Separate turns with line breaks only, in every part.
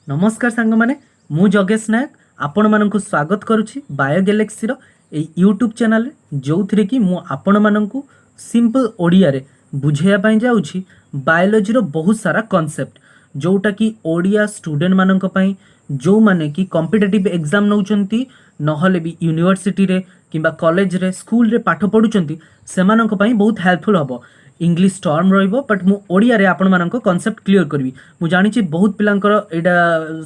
नमस्कार सांग माने मु जगेश नायक आपण मानकु स्वागत करुछि बायो गैलेक्सी रो ए यूट्यूब चैनल रे जो थरे कि मु आपण मानकु सिंपल ओडिया रे बुझेया पई जाउछि बायोलॉजी रो बहुत सारा कांसेप्ट जोटा कि ओडिया स्टूडेंट मानक पई जो माने कि कॉम्पिटिटिव एग्जाम नउचंती नहले भी यूनिवर्सिटी रे किंबा कॉलेज रे स्कूल रे पाठ पढुचंती सेमानक पई बहुत हेल्पफुल हबो। इंग्लिश टर्म रहिबो बट मु ओडिया रे आपण मानक कांसेप्ट क्लियर करबी। मु जानि छी बहुत पिलांकर एडा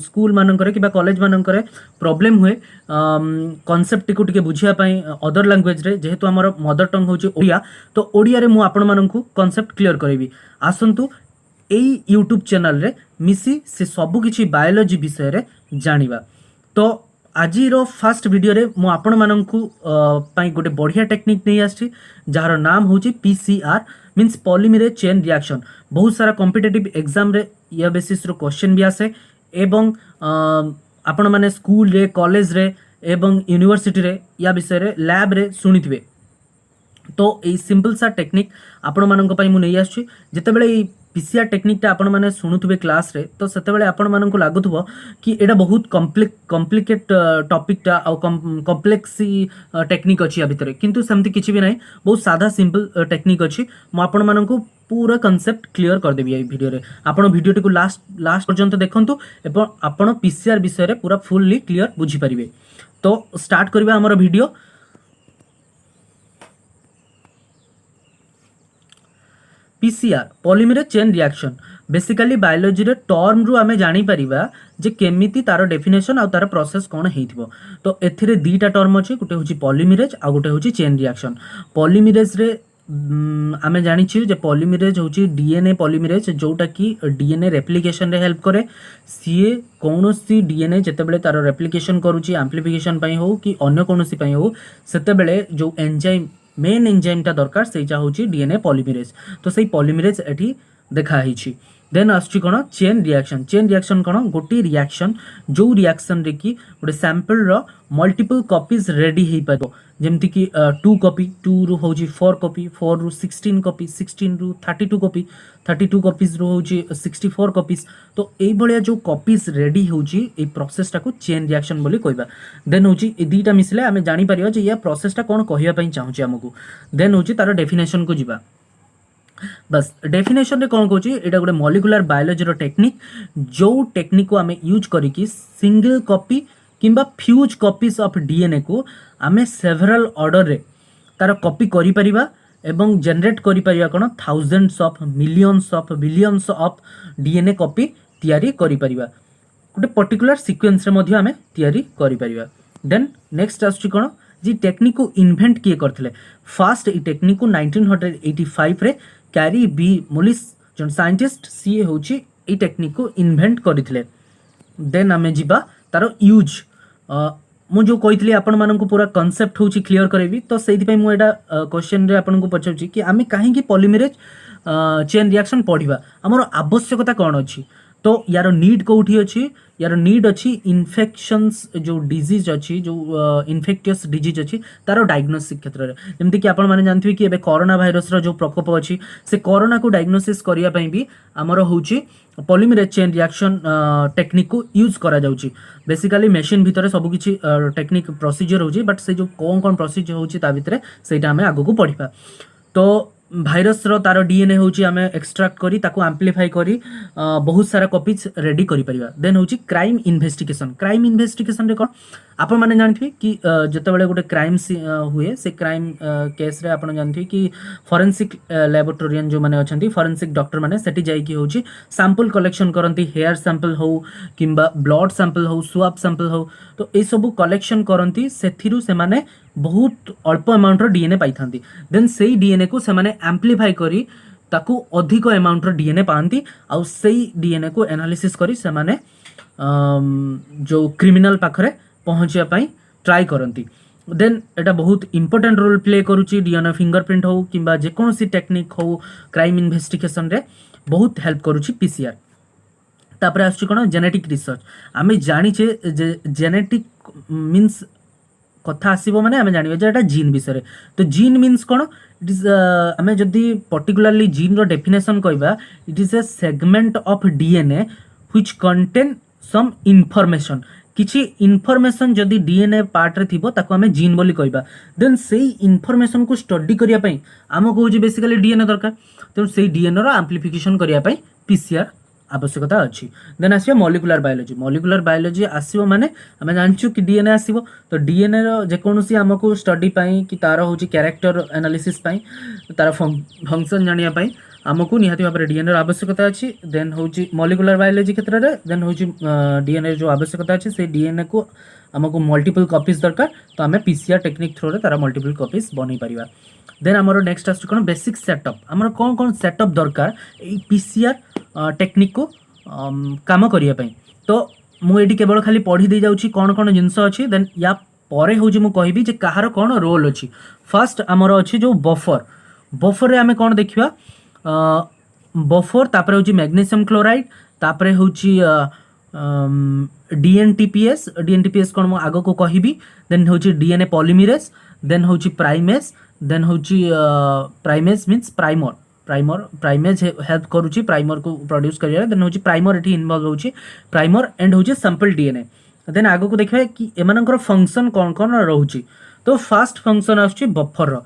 स्कूल मानकर किबा कॉलेज मानकर प्रॉब्लम हुए कांसेप्ट टिको टिके बुझिया पई अदर लैंग्वेज रे जेहेतु हमर मदर टंग होची ओडिया तो ओडिया रे मु आपण मानक कांसेप्ट क्लियर करबी। आसंतु एई यूट्यूब चैनल रे मिसी से सब किछि बायोलॉजी विषय रे जानिबा। तो आज फर्स्ट वीडियो रे मु आपण मानकु पई गोटे बढ़िया टेक्निक नहीं आछि जार नाम होची PCR means polymerase chain reaction. बहुत सारा कॉम्पिटिटिव एग्जाम रे या बेसिस रो क्वेश्चन भी आसे एवं आपण माने स्कूल रे कॉलेज रे एवं यूनिवर्सिटी रे या विषय रे लैब रे सुनिथिबे। तो ए सिंपल सा टेक्निक आपण मानक पई मु नै आछि जेतेबेले पीसीआर टेक्निकटा आपण माने सुनुथुबे क्लास रे तो सेतेबेले आपण मानकु लागुथबो कि एडा बहुत कॉम्प्लिकेट टॉपिकटा आ कॉम्प्लेक्सी टेक्निक अछि या भितरे किंतु सेमति किछि भी नै बहुत सादा सिंपल टेक्निक अछि। मु आपण मानकु पूरा कांसेप्ट क्लियर कर देबी ए वीडियो रे। आपण वीडियो टिकु लास्ट पर्यंत देखंतु एवं आपण पीसीआर विषय रे पूरा फुल्ली क्लियर बुझी परिबे। तो स्टार्ट करबा हमर video. PCR polymerase chain reaction basically biology रे टर्म रु आमे जानि परिबा जे केमिति तार डेफिनेशन आ तार प्रोसेस कोन हेइथिबो। तो एथिरे दीटा टर्म अछि गुटे होची पॉलीमरेज आ गुटे होची चेन रिएक्शन। पॉलीमरेज रे आमे जानि छी जे पॉलीमरेज होची डीएनए पॉलीमरेज जोटा कि डीएनए रेप्लिकेशन रे हेल्प करे। सीए कोनोसी डीएनए जेतेबेले तार रेप्लिकेशन करूची एम्प्लीफिकेशन पई हो कि अन्य कोनोसी पई हो सेतेबेले जो एंजाइम मेन एंजाइमटा दरकार सेटा होची डीएनए पॉलीमरेज। तो सेही पॉलीमरेज एठी देखा हिची। देन आछी कोन चेन रिएक्शन। चेन रिएक्शन कोन गोटी रिएक्शन जो रिएक्शन रे कि गोटे सैंपल रो मल्टीपल कॉपीज रेडी हेइ पाबो जेमति कि 2 कॉपी 2 रु होची 4 कॉपी 4 रु 16 कॉपी 16 रु 32 कॉपी 32 कॉपीज रु होची 64 कॉपीज। तो एई भलिया जो कॉपीज रेडी होची ए प्रोसेस टाको चेन रिएक्शन बोली कहबा। देन होची ए दीटा मिसले आमे जानि परियो जे या प्रोसेस टा कोन कहिया पई चाहूची हमकु। देन होची तार डेफिनेशन को जिबा। बस डेफिनेशन रे कोन कहूची एटा गोटे मॉलिक्यूलर बायोलॉजी रो टेक्निक जो टेक्निक को आमे यूज करी कि सिंगल कॉपी किंबा फ्यूज कॉपीज ऑफ डीएनए को आमे सेवरल ऑर्डर रे तार कॉपी करि परिबा एवं जनरेट करि परिबा कोन thousands of millions of billions of DNA copy तयारी करि परिबा गोटे पर्टिकुलर सीक्वेंस रे मध्ये आमे तयारी करि परिबा। देन नेक्स्ट आछी कोन जी टेक्निक को इन्वेंट किए करथिले फर्स्ट ई टेक्निक को 1985 रे कैरी बी मोलिस जन साइंटिस्ट सी होची ई टेक्निक को इन्वेंट करथिले। देन आमे जिबा तारो यूज मु जो कहितली आपण मानन को पूरा कांसेप्ट होची क्लियर करेबी। तो सेति पई मु एडा क्वेश्चन रे आपण को पछौची कि आमे काहे कि पॉलीमरेज चेन रिएक्शन पढिबा हमर आवश्यकता कोन अछि। तो यार नीड कोठी अछि यार नीड अछि इन्फेक्शंस जो डिजीज अछि जो इन्फेक्टियस डिजीज अछि तारो डायग्नोसिस क्षेत्र रे जेमति कि आपण माने जानथिबे कि एबे कोरोना भाइरस रो जो प्रकोप अछि से कोरोना को डायग्नोसिस करिया पई भी हमर होची पॉलीमरेज चेन रिएक्शन टेक्निक को यूज करा जाउची। बेसिकली मशीन भितरे सब किछि टेक्निक प्रोसीजर होची बट से जो कोन प्रोसीजर होची ता भितरे सेटा हमें आगो को पढिबा। तो भाइरस रो तार डीएनए होची आमे एक्सट्रैक्ट करी ताको एम्प्लीफाई करी बहुत सारा कॉपीज रेडी करि परिबा। देन होची क्राइम इन्वेस्टिगेशन। क्राइम इन्वेस्टिगेशन रे कोन आपण माने जानथि कि जतबेले गोटे क्राइम हुए से क्राइम केस रे आपण जानथि कि फोरेंसिक लैबोरेटोरियन जो माने अछंती फोरेंसिक डॉक्टर माने सेठी जाई कि होची सैंपल कलेक्शन करंती हेयर सैंपल हो किंबा ब्लड सैंपल हो स्वाब सैंपल हो। तो ए सब कलेक्शन करंती सेथिरु से माने बहुत अल्प अमाउंट रो डीएनए पाई थांती। देन सेही डीएनए को से माने एम्प्लीफाई करी ताकू अधिक अमाउंट रो डीएनए पांती आ सेही डीएनए को एनालिसिस करी से माने जो क्रिमिनल पाखरे पहुंचिया पाई ट्राई करंती। देन एटा बहुत इंपोर्टेंट रोल प्ले करूची डीएनए फिंगरप्रिंट हो किंबा जे कोनोसी टेक्निक हो क्राइम इन्वेस्टिगेशन रे बहुत हेल्प करूची पीसीआर। तापरे आछी कोन जेनेटिक रिसर्च। आमे जानि छे जेनेटिक मीन्स कथा आसीबो माने आमे जानिबे जे एटा जीन विषय रे। तो जीन मीन्स कोन इट इज आमे जदी पर्टिकुलरली जीन रो डेफिनेशन कहबा it is a segment of DNA which contain some information किछि इनफॉरमेशन जदि डीएनए पार्ट रे थिबो ताको आमे जीन बोली कहबा देन सेई इनफॉरमेशन को स्टडी करिया पई हमको होची बेसिकली डीएनए दरकार तो सेई डीएनए रो एम्प्लीफिकेशन करिया पई पीसीआर आवश्यकता अच्छी देन आसियो मॉलिक्युलर बायोलॉजी आसियो माने आमे जानछु कि डीएनए आसिबो तो डीएनए रो जे कोनोसी हमको स्टडी पई कि तार होची कैरेक्टर एनालिसिस पई तार फंक्शन जानिया पई आमको निहाती भाव डीएनए आवश्यकता अच्छी देन हूँ मॉलिक्युलर बायोलॉजी क्षेत्र में देन हूँ डीएनए जो आवश्यकता अच्छी से डीएनए को आमको मल्टीपल कॉपीज दरकार तो आम पीसीआर टेक्निक थ्रो तार मल्टीपल कॉपीज बन पार देन आमर नेक्स्ट आस कौन बेसिक सेटअप आमर कौन कौन सेटअप दरकार ये पीसीआर टेक्निक को काम करने तो मुझे केवल खाली पढ़ी दे जाऊँगी कौन कौन जिनस अच्छी देन या परे हूँ मुझे कहबी जे कहार कौन रोल अच्छी फर्स्ट आमर अच्छी जो बफर रे आमे कौन देखिया बफर तापर हूँ मैग्नीशियम क्लोराइड तापर हूँ डीएनटीपीएस कौन मु आग को कहबी देन हूँ डीएनए पॉलीमरेज देन हूँ प्राइमेज देन हूँ प्राइमेज मीन्स प्राइमेज हेल्प करुच्ची प्राइमर को प्रोड्यूस करिया देन हूँ प्राइमर एठी इन्वॉल्व होची प्राइमर एंड हूँ सैंपल डीएनए देन आग को देखिए कि एमानकर फंक्शन कौन कौन रोची तो फास्ट फंक्शन आछी बफर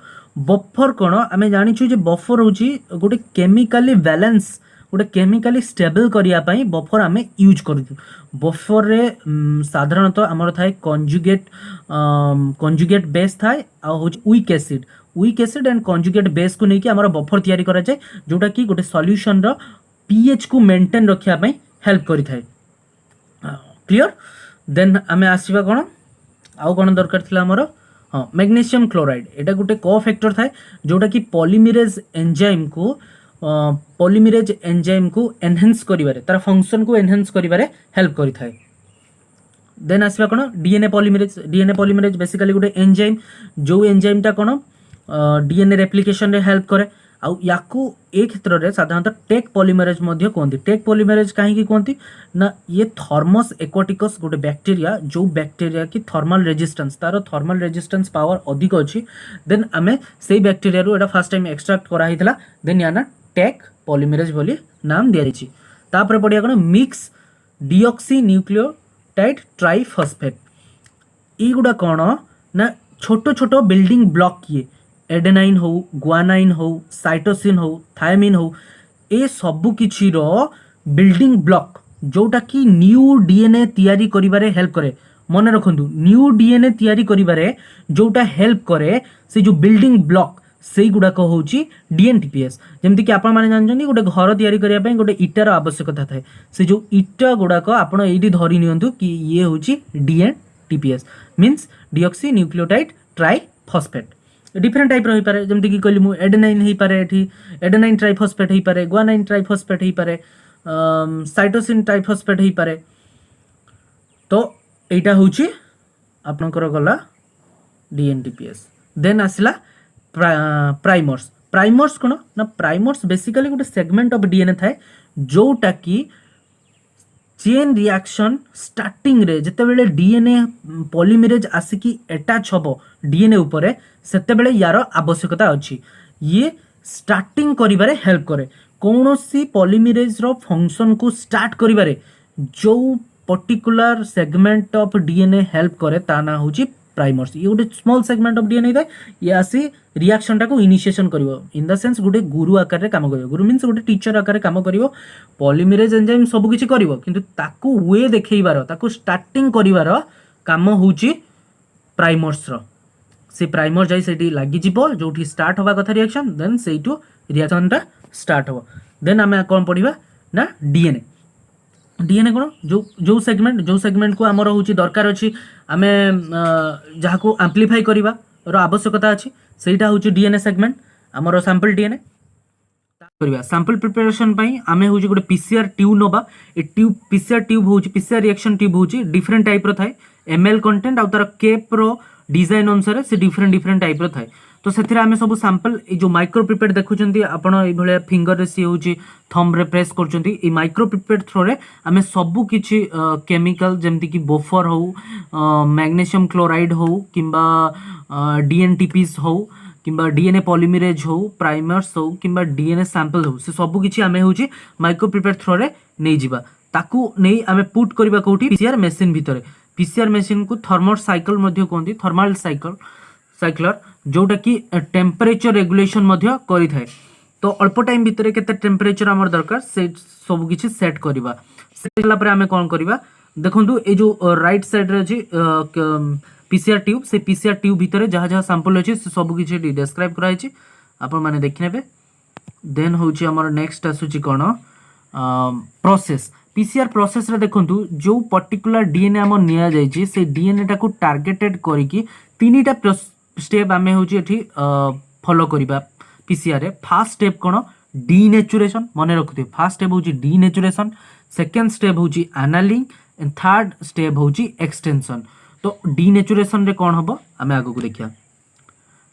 कौन आम जाचु बफर हूँ गोटे केमिकाली बैलेंस गोटे केमिकाली स्टेबल करने बफर आम यूज करूँ बफर रे साधारणतः आमर थाए कंजुगेट बेस थाए हूँ weak acid and conjugate base को लेकिन आमर बफर तैयारी करा जाए जोटा कि गोटे सॉल्यूशन रो पीएच को मेंटेन रखिया हेल्प करि थाए क्लियर देन आम आसवा कौन आउ कौन दरकार थिला आमर हाँ मैग्नीशियम क्लोराइड एटा गोटे को फैक्टर थाए जोटा कि पॉलीमरेज एंजाइम को एनहेंस करिवारे तार फंक्शन को एनहेंस करिवारे हेल्प करि थाए देन आसवा कौन डीएनए पॉलीमरेज बेसिकली गोटे एंजाइम जो एंजाइमटा कौन डीएनए रेप्लिकेशन रे हेल्प करे आउ याकू ए क्षेत्र में साधारणतः टेक पॉलीमरेज मध्य कहते टेक पॉलीमरेज कहीं कहती ना ये थर्मस एक्वाटिकस गोटे बैक्टीरिया जो बैक्टीरिया की थर्मल रेजिस्टेंस तार थर्मल रेजिस्टेंस पावर अधिक अच्छी देन आम से बैक्टीरिया रू एटा फर्स्ट टाइम एक्सट्राक्ट कराइला देन या ना टेक पॉलीमरेज बोली नाम दिया तापर पड़िया कौन मिक्स डिऑक्सी न्यूक्लियोटाइड ट्राइफॉस्फेट युवा कौन ना छोट छोट बिल्डिंग ब्लॉक किए एडेनाइन हो गुआनाइन हो साइटोसिन हो थायमिन हो ए सबु किछि रो बिल्डिंग ब्लॉक जोटा कि न्यू डीएनए तैयारी करिबारे हेल्प करे मन रखंतु न्यू डीएनए तैयारी करिबारे जोटा हेल्प करे से जो बिल्डिंग ब्लॉक से गुड़ाक हूँ डीएनटीपीएस जमती कि आपण माने जानछन्ती गोटे घर तैयारी करिया पई गोटे इटार आवश्यकता थाए से जो इटा गुड़ाक आपण एठी धरि नियंतु कि ये हूँ dNTPs means deoxy nucleotide triphosphate different type रही पारे जमती कि कहली मु एडेनाइन ही पारे एठी एडेनाइन ट्राइफॉस्फेट ही पारे गुआनाइन ट्राइफॉस्फेट ही पारे साइटोसिन ट्राइफॉस्फेट ही पारे तो एटा होची आपनकर गला डीएनटीपीएस देन आसला प्राइमर्स कौन ना प्राइमर्स बेसिकली गोटे सेगमेंट ऑफ डीएनए थाए जोटा कि चेन रिएक्शन स्टार्टिंग रे जेतेबेले डीएनए पॉलीमरेज आसिकी अटैच हबो डीएनए उपरे सेतेबेले यार आवश्यकता अच्छी ये स्टार्टिंग करिबारे हेल्प करे कौनसी पॉलीमरेज रो फंक्शन को स्टार्ट करिबारे जो particular segment of DNA help करे ता ना होची प्राइमर्स ये गोटे स्मॉल सेगमेंट ऑफ डीएनए थाए ये आसी रिएक्शन टाको इनिशिएशन करिवो इन द सेंस गोटे गुरु आकार रे काम करिवो गुरु मींस गोटे टीचर आकार रे काम करिवो पॉलीमरेज एंजाइम सब किछि करिवो किंतु ताको वे देखैबार ताको स्टार्टिंग करिवार काम होची प्राइमर्स रो से प्राइमर जाई सेठी लागि जिवो जोठी स्टार्ट होबा कथा रिएक्शन देन सेइटू रिएक्शन टा स्टार्ट हो देन आमे कोन पढिबा ना डीएनए कौन जो सेगमेंट को आमर हूँ दरकार अच्छी आम जहाँ को आम्प्लीफाई करवा आवश्यकता अच्छी सेटा हूँ डीएनए सेगमेंट आमर सैंपल डीएनए करवा सैंपल प्रिपरेशन आम हूँ गोटे पीसीआर ट्यूब नवा ए ट्यूब पीसीआर ट्यूब हूँ पीसीआर रिएक्शन ट्यूब हूँ डिफरेंट टाइप थाए एमएल कंटेंट आउ तार केप रो डिजाइन अनुसार से डिफरेंट टाइप थाए तो से आम सब सैंपल जो माइक्रो प्रिपेड देखुं आपड़ ये फिंगर सी हूँ थंब रे प्रेस कर माइक्रो प्रिपेड थ्रो रे आम सबू किछि केमिकल जमती कि बोफर हो मैग्नीशियम क्लोराइड हो किंबा डीएनटीपीस हो किंबा डीएनए पॉलीमरेज हो प्राइमर्स हो किंबा डीएनए सैंपल हो से सबू किछि आम हूँ माइक्रो प्रिपेड थ्रो रे नहीं जिबा ताकू नहीं आमे पुट करबा कोठी पीसीआर मशीन भितरे। पीसीआर मशीन को थर्मल साइकिल मध्य कहते, थर्मल साइक्लर जोटा कि टेम्परेचर रेगुलेशन मध्य करि थाए। तो अल्प टाइम भितर केते टेम्परेचर हमर दरकार से सब किछि सेट करबा। सेट होला पर आमे कोन करबा देखंतु ए जो राइट साइड रे अछि पीसीआर ट्यूब, से पीसीआर ट्यूब भितर जहाँ जहाँ सैंपल अछि से सब किछि डिस्क्राइब करा अछि, आपण माने देखि नेबे। देन होछि हमर नेक्स्ट आसुछि कोन प्रोसेस। पीसीआर प्रोसेस रे देखंतु जो पर्टिकुलर डीएनए हम निया जाय छी से डीएनए टा को टारगेटेड करी कि तीनटा स्टेप आमे होछि एठी फॉलो करिबा पीसीआर रे। फर्स्ट स्टेप कोन डीनेचुरेशन, माने रखुथे फर्स्ट स्टेप होछि डीनेचुरेशन, सेकंड स्टेप होछि एनालिंग एंड थर्ड स्टेप होछि एक्सटेंशन। तो डीनेचुरेशन रे कोन हबो आमे आगो को देखिया।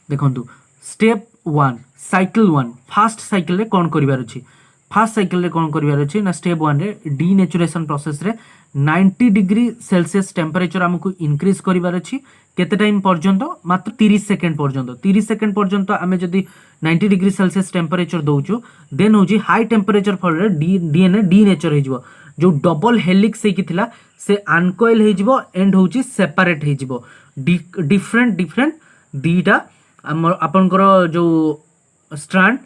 देखंतु स्टेप 1 साइकिल 1 फर्स्ट साइकिल रे कोन करिवार अछि। फर्स्ट साइकिल रे कोन करिवार अछि ना स्टेप 1 रे डीनेचुरेशन प्रोसेस रे 90 डिग्री सेल्सियस टेम्परेचर हमकु इंक्रीज करिवार अछि। केते टाइम पर्यंत मात्र 30 सेकंड पर्यंत। 30 सेकंड पर्यंत आमे जदी 90 डिग्री सेल्सियस टेम्परेचर दोउछु देन होजी हाई टेम्परेचर फॉर रे डीएनए डीनेचर हे जिवो। जो डबल हेलिक्स हे कि थिला से अनकॉइल हे जिवो एंड होची सेपरेट हे जिवो। डिफरेंट दीटा आपनकर जो स्ट्रैंड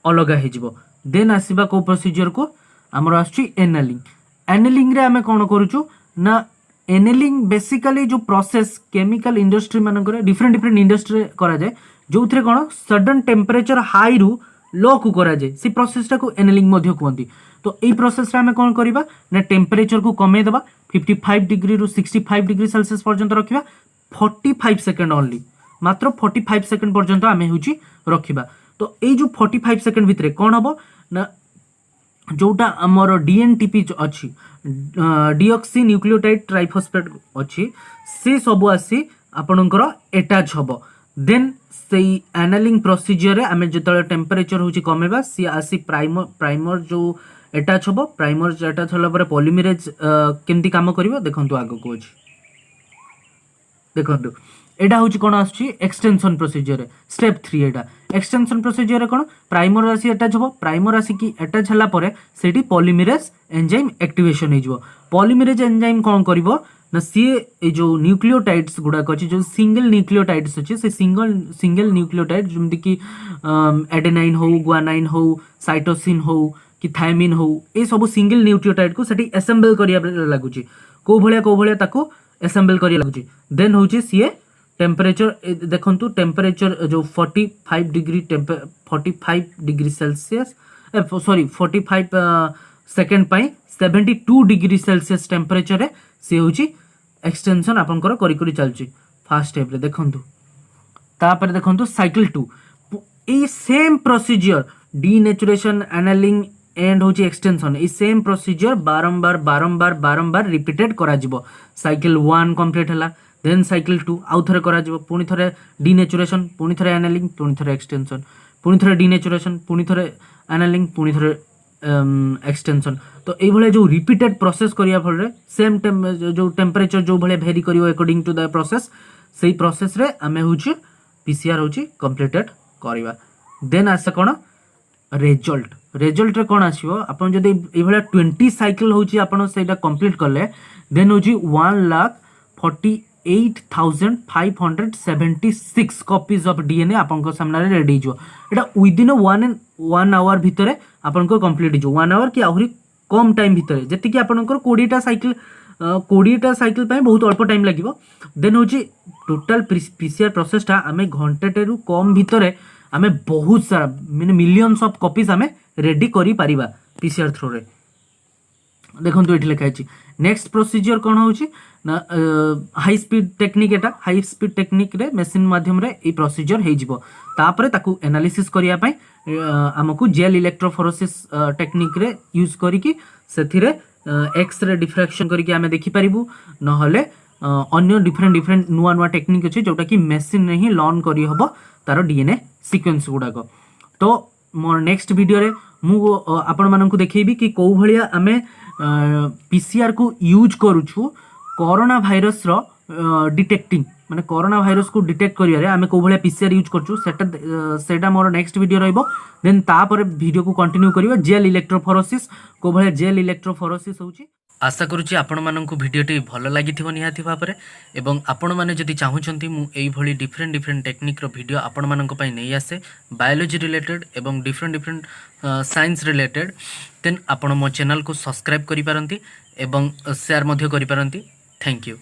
अलग हे जिवो। देन आसीबा को प्रोसीजर को हमर आछि एनालिंग। एनालिंग रे हमें कोन करूछु ना एनालिंग बेसिकली जो प्रोसेस केमिकल इंडस्ट्री मानकर डिफरेंट इंडस्ट्री करा जाए जो थरे कोन सडन टेम्परेचर हाई रु लो को करा जाए से प्रोसेस टा को एनालिंग मध्य कहंती। तो एई प्रोसेस रे हमें कोन करबा ना टेम्परेचर को कमे देबा 55 डिग्री रु 65 डिग्री सेल्सियस पर्यंत रखिबा 45 सेकंड ओनली, मात्र 45 सेकंड पर्यंत हमें होची रखिबा। तो एई जो 45 सेकंड भितरे कोन हबो ना जोटा हमर डीएनटीपी अछि डीऑक्सी न्यूक्लियोटाइड ट्राइफॉस्फेट अछि से सब आसी आपनकर अटैच हबो। देन सेई एनालिंग प्रोसीजर रे हमें जतले टेम्परेचर होची कमेबा सी आसी प्राइमर जो अटैच हबो। प्राइमर अटैच होला पर पॉलीमरेज केमती काम करिवो देखंतु आगो को अछि। देखंतु एटा होची कोन आछि एक्सटेंशन प्रोसीजर रे स्टेप 3 एटा एक्सटेंशन प्रोसीजर रे कोन प्राइमर रासी अटैच हबो। प्राइमर रासी की अटैच हला परे सेठी पॉलीमरेज एंजाइम एक्टिवेशन हे जिवो। पॉलीमरेज एंजाइम कोन करिवो ना सी ए जो न्यूक्लियोटाइड्स गुडा अछि जो सिंगल न्यूक्लियोटाइड्स अछि से सिंगल न्यूक्लियोटाइड जेमति कि एडेनाइन हो गुआनाइन हो साइटोसिन हो कि थायमिन हो ए सब सिंगल न्यूक्लियोटाइड को सेठी असेंबल करिया लागुची को भलिया ताको असेंबल करिया लागुची। देन होची सी टेम्परेचर देखंतु टेम्परेचर जो 45 डिग्री सेल्सियस सॉरी 45 सेकंड पाई 72 डिग्री सेल्सियस टेम्परेचर रे से होची एक्सटेंशन आपनकर करी करी चलची फर्स्ट स्टेप रे। देखंतु तापर देखंतु cycle 2 A same procedure denaturation annealing and होची एक्सटेंशन ए सेम प्रोसीजर बारंबार रिपीटेड करा जिवो। साइकिल 1 कंप्लीट हला देन साइकिल 2 आउ थरे करा जिवो पुनी थरे डीनेचुरेशन पुनी थरे एनालिंग पुनी थरे एक्सटेंशन पुनी थरे डीनेचुरेशन पुनी थरे एनालिंग पुनी थरे एक्सटेंशन। तो ए भले जो रिपीटेड प्रोसेस करिया फल रे सेम जो टेम्परेचर जो भले वेरी करियो अकॉर्डिंग टू द प्रोसेस सेही प्रोसेस रे हमें होची पीसीआर होची कंप्लीटेड करिवा। देन आसे कोन रिजल्ट रे कोन आसीबो आपन जदि ए भले 20 साइकिल होची आपन सेटा कंप्लीट करले देन होची 1,48,576 कॉपीज ऑफ डीएनए आपन सामने रे रेडी जो एटा विद इन 1 आवर भितरे आपन को कंप्लीट जो 1 आवर कि आहुरी कम टाइम भितरे जति कि आपन को 20टा साइकिल पय बहुत अल्प टाइम लागिवो। देन होची टोटल पीसीआर प्रोसेस ता हमें घंटे रु कम भितरे हमें बहुत सारा माने मिलियंस ऑफ कॉपीज हमें रेडी करी परिबा पीसीआर थ्रू रे। देखंतु एठी लिखा अछि नेक्स्ट प्रोसीजर कोन होची ना हाई स्पीड टेक्निक एटा high speed technique ray machine माध्यम रे ए प्रोसीजर हे जिवो। तापरे ताकू एनालिसिस करिया पय हमकु जेल इलेक्ट्रोफोरेसिस टेक्निक रे यूज करी कि सेथिरे एक्स-रे डिफ्रैक्शन करी कि हमें देखि परिबु नहले अन्य डिफरेंट नुआ टेक्निक अछि जोटा कि मशीन रे ही लर्न करी हबो तारो डीएनए सीक्वेंस गुडा को। तो मोर नेक्स्ट वीडियो रे मु आपण मानकु देखैबी कि को भलिया हमें पीसीआर को यूज करूछु कोरोना भाइरस रो डिटेक्टिंग माने कोरोना भाइरस को डिटेक्ट करिया रे हमें को भलिया पीसीआर यूज करछु सेटा मोर नेक्स्ट वीडियो रहइबो। देन ता पर वीडियो को कंटिन्यू करियो जेल इलेक्ट्रोफोरेसिस को भलिया जेल इलेक्ट्रोफोरेसिस होची। आशा करुच्ची आपण माननकु भिडियोटी भल लागिथिबो निहाती भाबरे एवं आपण माने जदि चाहुचंती मु एई भली डिफरेंट डिफरेंट टेक्निक रो भिडियो आपण माननक पई नै आसे बायोलॉजी रिलेटेड एवं different different science related then आपण मो चैनल को सब्सक्राइब करि पारंती एवं शेयर मध्य करि पारंती। Thank you.